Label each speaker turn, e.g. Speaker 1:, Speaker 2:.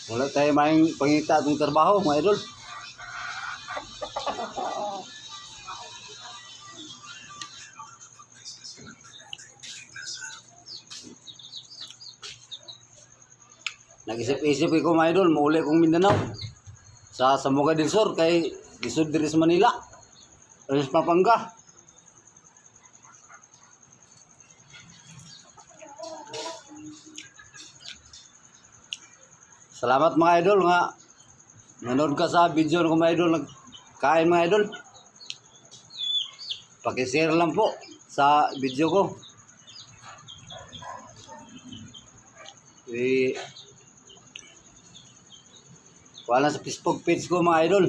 Speaker 1: Wala tayo maing pangita itong trabaho, mga idol. Nag-isip-isip ko, mga idol, mauli kong Mindanao sa Sambuca del Sur kay Lisod diri sa Manila. Alis Pampanga. Salamat mga idol nga nanood ka sa video ko mga idol, nagkain mga idol. Paki-share lang po sa video ko. Wala sa Facebook page ko mga idol.